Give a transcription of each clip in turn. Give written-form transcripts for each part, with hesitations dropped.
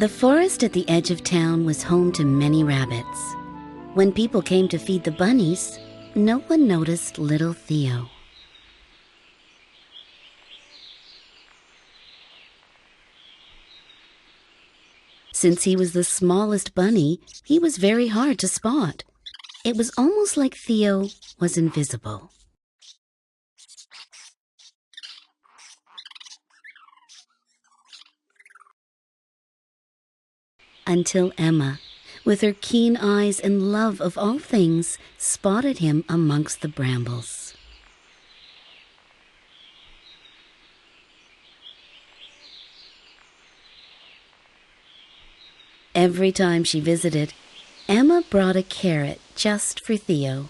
The forest at the edge of town was home to many rabbits. When people came to feed the bunnies, no one noticed little Theo. Since he was the smallest bunny, he was very hard to spot. It was almost like Theo was invisible. Until Emma, with her keen eyes and love of all things, spotted him amongst the brambles. Every time she visited, Emma brought a carrot just for Theo.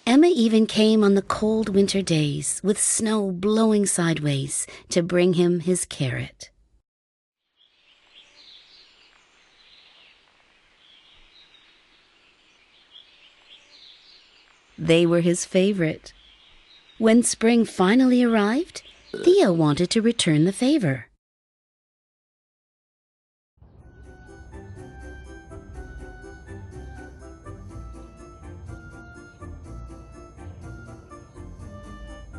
Emma even came on the cold winter days with snow blowing sideways to bring him his carrot. They were his favorite. When spring finally arrived, Theo wanted to return the favor.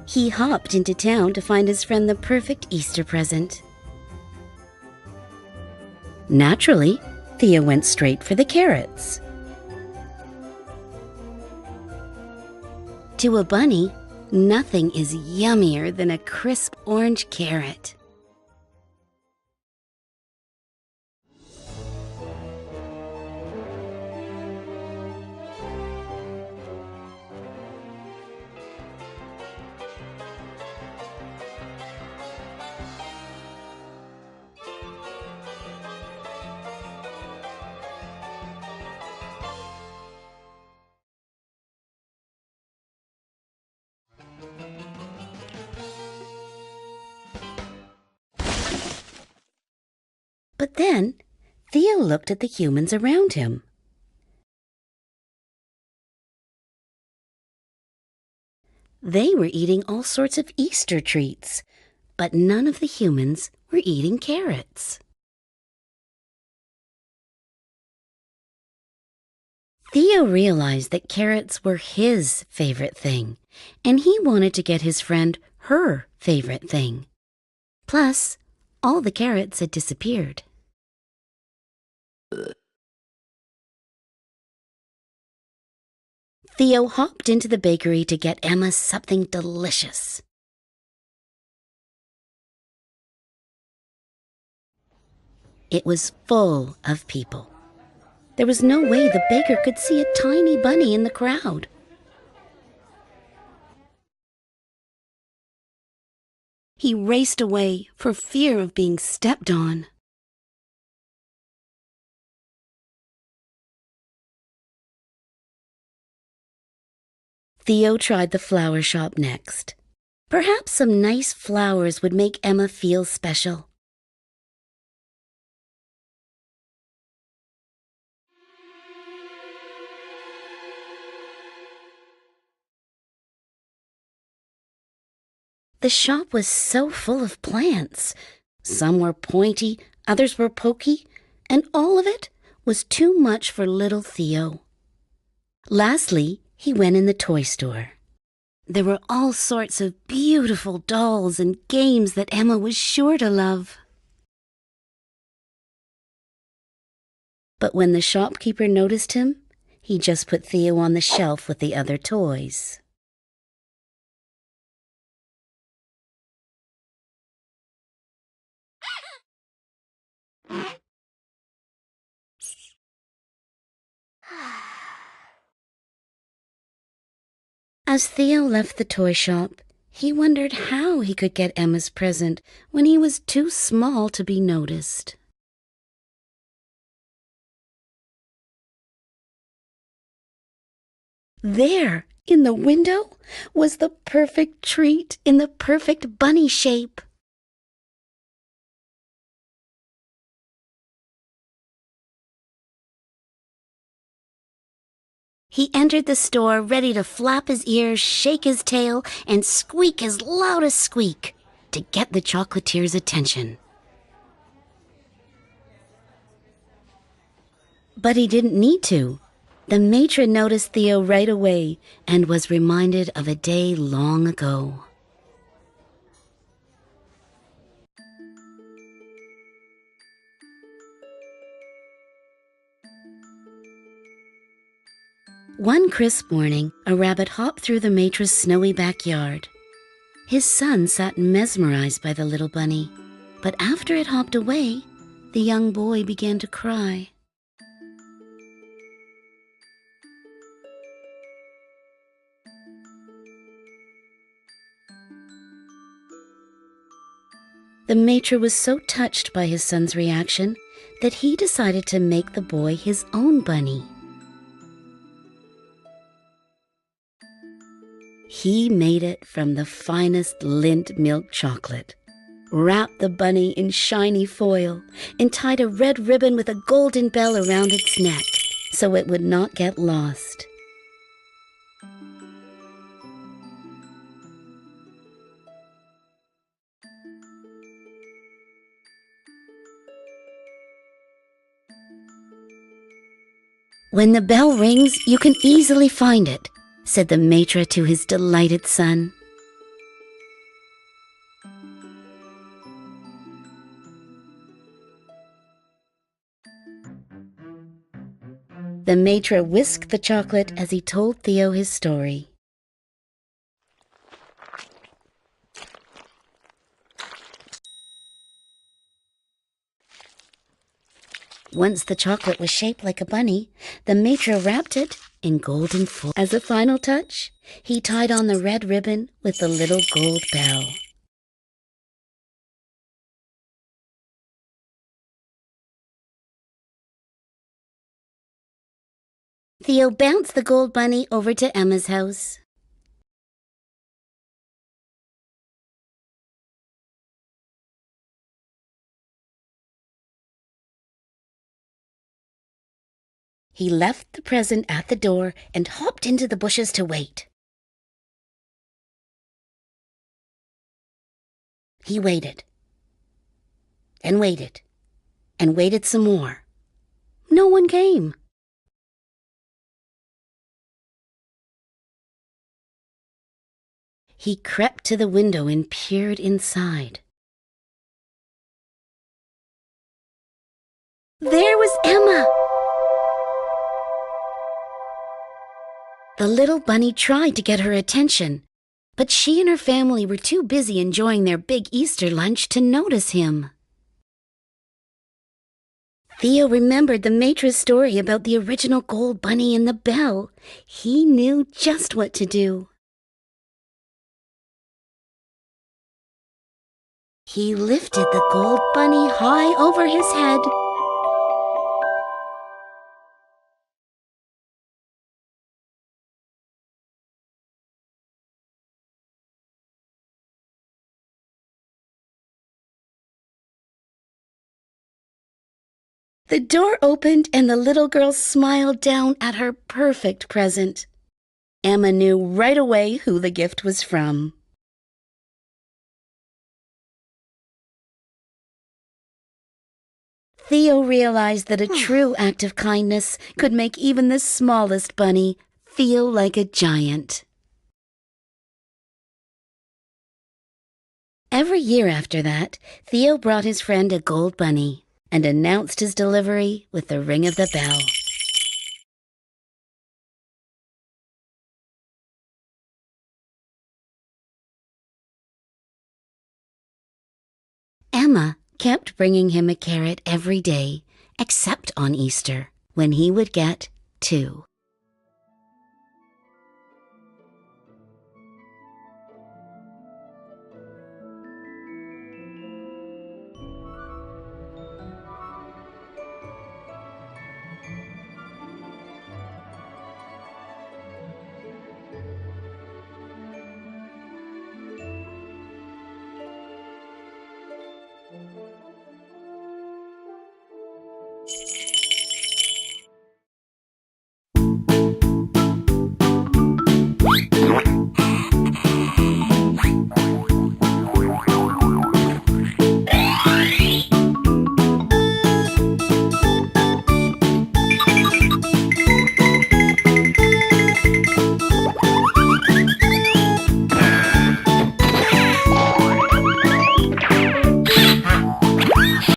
He hopped into town to find his friend the perfect Easter present. Naturally, Theo went straight for the carrots. To a bunny, nothing is yummier than a crisp orange carrot. But then, Theo looked at the humans around him. They were eating all sorts of Easter treats, but none of the humans were eating carrots. Theo realized that carrots were his favorite thing, and he wanted to get his friend her favorite thing. Plus, all the carrots had disappeared. Theo hopped into the bakery to get Emma something delicious. It was full of people. There was no way the baker could see a tiny bunny in the crowd. He raced away for fear of being stepped on. Theo tried the flower shop next. Perhaps some nice flowers would make Emma feel special. The shop was so full of plants. Some were pointy, others were pokey, and all of it was too much for little Theo. Lastly, he went in the toy store. There were all sorts of beautiful dolls and games that Emma was sure to love. But when the shopkeeper noticed him, he just put Theo on the shelf with the other toys. As Theo left the toy shop, he wondered how he could get Emma's present when he was too small to be noticed. There, in the window, was the perfect treat in the perfect bunny shape. He entered the store ready to flap his ears, shake his tail, and squeak his loudest squeak to get the chocolatier's attention. But he didn't need to. The matron noticed Theo right away and was reminded of a day long ago. One crisp morning, a rabbit hopped through the matron's snowy backyard. His son sat mesmerized by the little bunny, but after it hopped away, the young boy began to cry. The matron was so touched by his son's reaction that he decided to make the boy his own bunny. He made it from the finest Lindt milk chocolate, wrapped the bunny in shiny foil, and tied a red ribbon with a golden bell around its neck so it would not get lost. "When the bell rings, you can easily find it," said the matron to his delighted son. The matron whisked the chocolate as he told Theo his story. Once the chocolate was shaped like a bunny, the matron wrapped it in golden foil. As a final touch, he tied on the red ribbon with the little gold bell. Theo bounced the gold bunny over to Emma's house. He left the present at the door and hopped into the bushes to wait. He waited, and waited, and waited some more. No one came. He crept to the window and peered inside. There was Emma! The little bunny tried to get her attention, but she and her family were too busy enjoying their big Easter lunch to notice him. Theo remembered the matron's story about the original gold bunny and the bell. He knew just what to do. He lifted the gold bunny high over his head. The door opened and the little girl smiled down at her perfect present. Emma knew right away who the gift was from. Theo realized that a true act of kindness could make even the smallest bunny feel like a giant. Every year after that, Theo brought his friend a gold bunny and announced his delivery with the ring of the bell. Emma kept bringing him a carrot every day, except on Easter, when he would get 2.